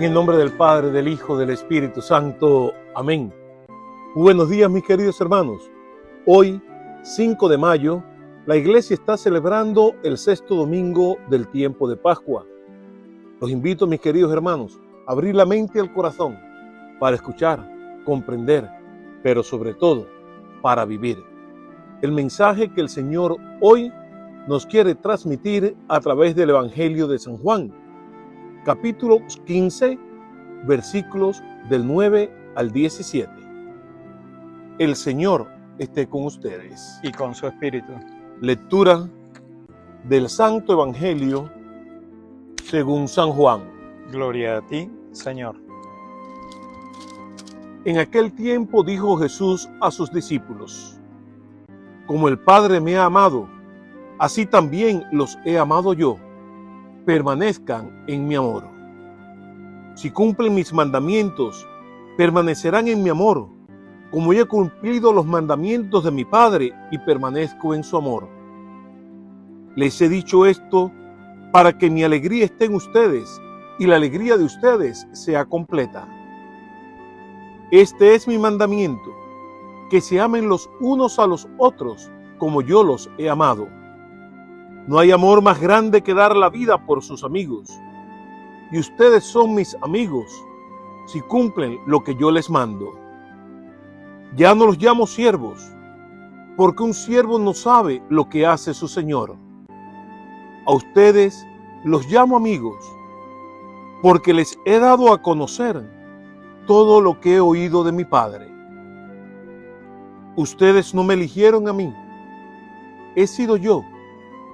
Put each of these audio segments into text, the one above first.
el nombre del Padre, del Hijo, del Espíritu Santo. Amén. Buenos días, mis queridos hermanos. Hoy, 5 de mayo, la Iglesia está celebrando el sexto domingo del tiempo de Pascua. Los invito, mis queridos hermanos, a abrir la mente y el corazón para escuchar, comprender, pero sobre todo, para vivir el mensaje que el Señor hoy nos quiere transmitir a través del Evangelio de San Juan, capítulo 15, versículos del 9 al 17. El Señor esté con ustedes. Y con su espíritu. Lectura del Santo Evangelio según San Juan. Gloria a ti, Señor. En aquel tiempo dijo Jesús a sus discípulos: Como el Padre me ha amado, así también los he amado yo. Permanezcan en mi amor. Si cumplen mis mandamientos, permanecerán en mi amor, como yo he cumplido los mandamientos de mi Padre y permanezco en su amor. Les he dicho esto para que mi alegría esté en ustedes y la alegría de ustedes sea completa. Este es mi mandamiento, que se amen los unos a los otros como yo los he amado. No hay amor más grande que dar la vida por sus amigos. Y ustedes son mis amigos si cumplen lo que yo les mando. Ya no los llamo siervos, porque un siervo no sabe lo que hace su señor. A ustedes los llamo amigos, porque les he dado a conocer todo lo que he oído de mi Padre. Ustedes no me eligieron a mí, he sido yo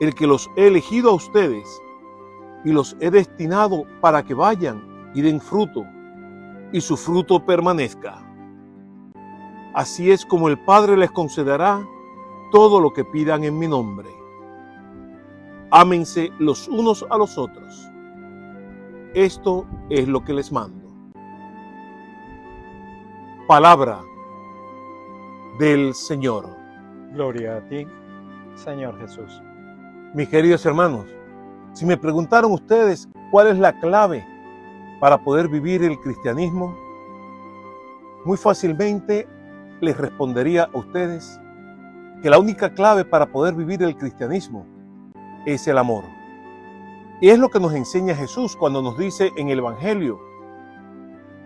el que los he elegido a ustedes y los he destinado para que vayan y den fruto, y su fruto permanezca. Así es como el Padre les concederá todo lo que pidan en mi nombre. Ámense los unos a los otros. Esto es lo que les mando. Palabra del Señor. Gloria a ti, Señor Jesús. Mis queridos hermanos, si me preguntaron ustedes cuál es la clave para poder vivir el cristianismo, muy fácilmente les respondería a ustedes que la única clave para poder vivir el cristianismo es el amor. Y es lo que nos enseña Jesús cuando nos dice en el Evangelio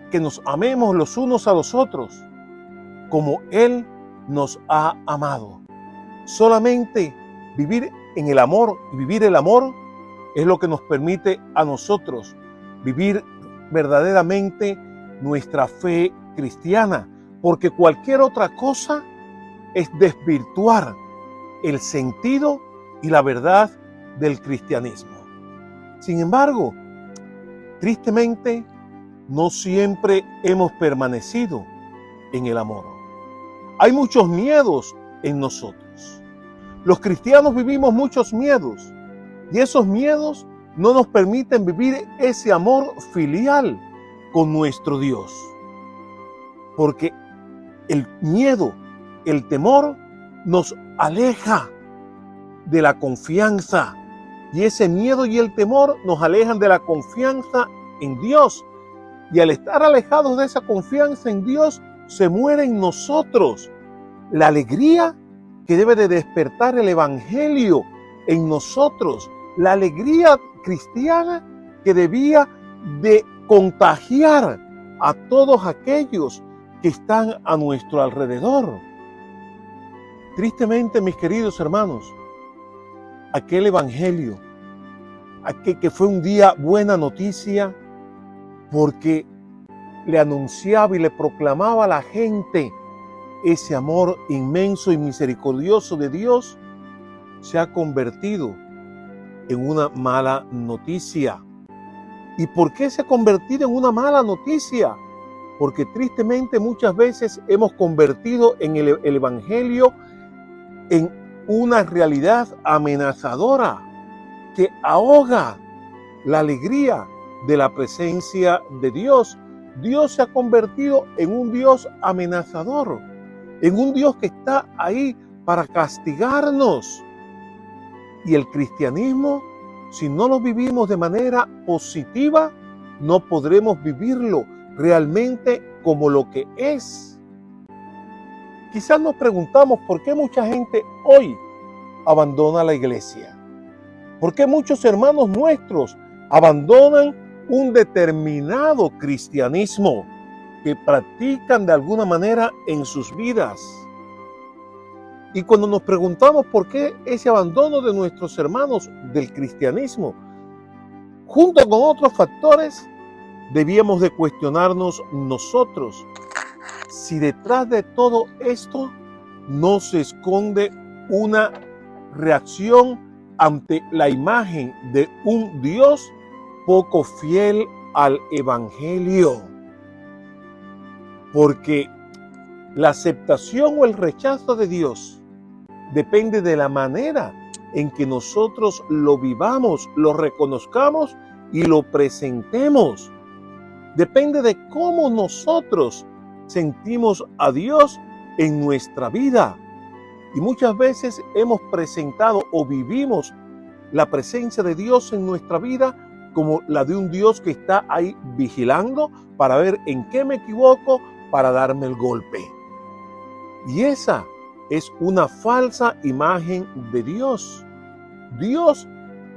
que nos amemos los unos a los otros como Él nos ha amado. Solamente vivir en el amor y vivir el amor es lo que nos permite a nosotros vivir verdaderamente nuestra fe cristiana, porque cualquier otra cosa es desvirtuar el sentido y la verdad del cristianismo. Sin embargo, tristemente, no siempre hemos permanecido en el amor. Hay muchos miedos en nosotros. Los cristianos vivimos muchos miedos y esos miedos no nos permiten vivir ese amor filial con nuestro Dios. Porque el miedo, el temor nos aleja de la confianza y ese miedo y el temor nos alejan de la confianza en Dios. Y al estar alejados de esa confianza en Dios, se muere en nosotros la alegría que debe de despertar el Evangelio en nosotros, la alegría cristiana que debía de contagiar a todos aquellos que están a nuestro alrededor. Tristemente, mis queridos hermanos, aquel Evangelio, aquel que fue un día buena noticia, porque le anunciaba y le proclamaba a la gente ese amor inmenso y misericordioso de Dios, se ha convertido en una mala noticia. ¿Y por qué se ha convertido en una mala noticia? Porque tristemente muchas veces hemos convertido en el Evangelio en una realidad amenazadora que ahoga la alegría de la presencia de Dios. Dios se ha convertido en un Dios amenazador, en un Dios que está ahí para castigarnos. Y el cristianismo, si no lo vivimos de manera positiva, no podremos vivirlo realmente como lo que es. Quizás nos preguntamos por qué mucha gente hoy abandona la iglesia. ¿Por qué muchos hermanos nuestros abandonan un determinado cristianismo que practican de alguna manera en sus vidas? Y cuando nos preguntamos por qué ese abandono de nuestros hermanos del cristianismo, junto con otros factores, debíamos de cuestionarnos nosotros si detrás de todo esto no se esconde una reacción ante la imagen de un Dios poco fiel al Evangelio. Porque la aceptación o el rechazo de Dios depende de la manera en que nosotros lo vivamos, lo reconozcamos y lo presentemos. Depende de cómo nosotros sentimos a Dios en nuestra vida. Y muchas veces hemos presentado o vivimos la presencia de Dios en nuestra vida como la de un Dios que está ahí vigilando para ver en qué me equivoco para darme el golpe. Y esa es una falsa imagen de Dios. Dios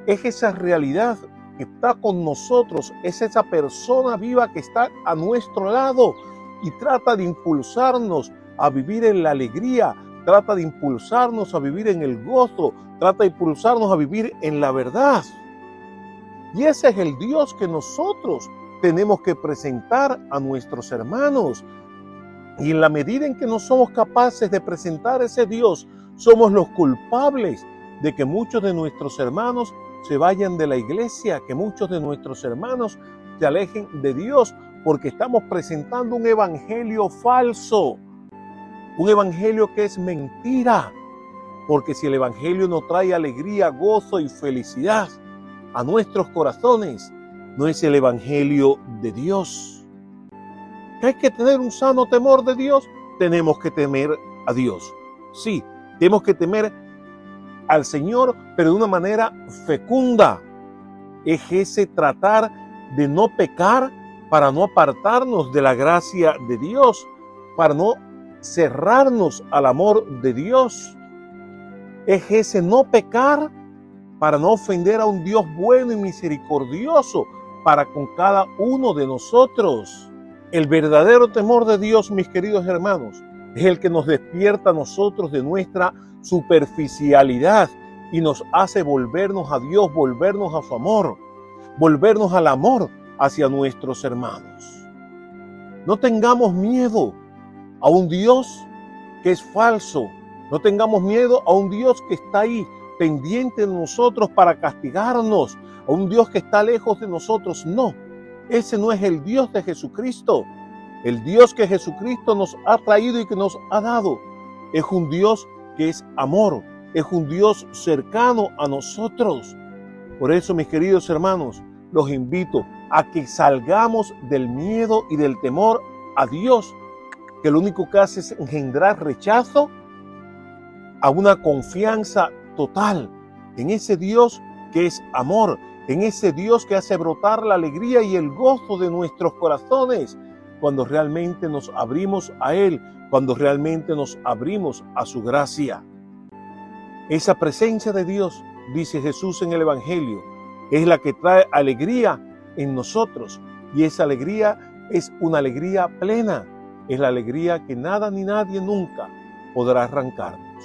es esa realidad que está con nosotros, es esa persona viva que está a nuestro lado y trata de impulsarnos a vivir en la alegría, trata de impulsarnos a vivir en el gozo, trata de impulsarnos a vivir en la verdad. Y ese es el Dios que nosotros tenemos que presentar a nuestros hermanos. Y en la medida en que no somos capaces de presentar ese Dios, somos los culpables de que muchos de nuestros hermanos se vayan de la iglesia, que muchos de nuestros hermanos se alejen de Dios, porque estamos presentando un evangelio falso, un evangelio que es mentira. Porque si el evangelio no trae alegría, gozo y felicidad a nuestros corazones, no es el evangelio de Dios. ¿Que hay que tener un sano temor de Dios? Tenemos que temer a Dios. Sí, tenemos que temer al Señor, pero de una manera fecunda. Es ese tratar de no pecar para no apartarnos de la gracia de Dios, para no cerrarnos al amor de Dios. Es ese no pecar para no ofender a un Dios bueno y misericordioso para con cada uno de nosotros. El verdadero temor de Dios, mis queridos hermanos, es el que nos despierta a nosotros de nuestra superficialidad y nos hace volvernos a Dios, volvernos a su amor, volvernos al amor hacia nuestros hermanos. No tengamos miedo a un Dios que es falso. No tengamos miedo a un Dios que está ahí pendiente de nosotros para castigarnos, a un Dios que está lejos de nosotros. No, ese no es el Dios de Jesucristo. El Dios que Jesucristo nos ha traído y que nos ha dado es un Dios que es amor, es un Dios cercano a nosotros. Por eso, mis queridos hermanos, los invito a que salgamos del miedo y del temor a Dios, que lo único que hace es engendrar rechazo, a una confianza total en ese Dios que es amor, en ese Dios que hace brotar la alegría y el gozo de nuestros corazones cuando realmente nos abrimos a Él, cuando realmente nos abrimos a su gracia. Esa presencia de Dios, dice Jesús en el Evangelio, es la que trae alegría en nosotros, y esa alegría es una alegría plena, es la alegría que nada ni nadie nunca podrá arrancarnos.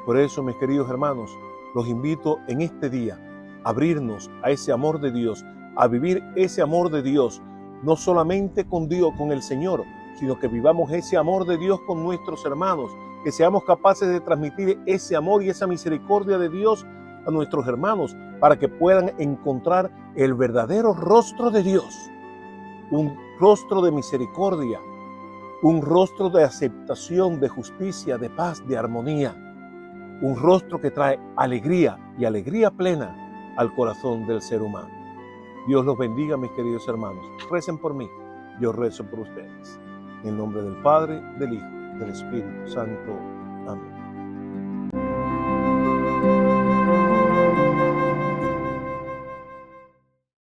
Por eso, mis queridos hermanos, los invito en este día a abrirnos a ese amor de Dios, a vivir ese amor de Dios, no solamente con Dios, con el Señor, sino que vivamos ese amor de Dios con nuestros hermanos, que seamos capaces de transmitir ese amor y esa misericordia de Dios a nuestros hermanos, para que puedan encontrar el verdadero rostro de Dios, un rostro de misericordia, un rostro de aceptación, de justicia, de paz, de armonía, un rostro que trae alegría y alegría plena al corazón del ser humano. Dios los bendiga, mis queridos hermanos. Recen por mí, yo rezo por ustedes. En el nombre del Padre, del Hijo, del Espíritu Santo. Amén.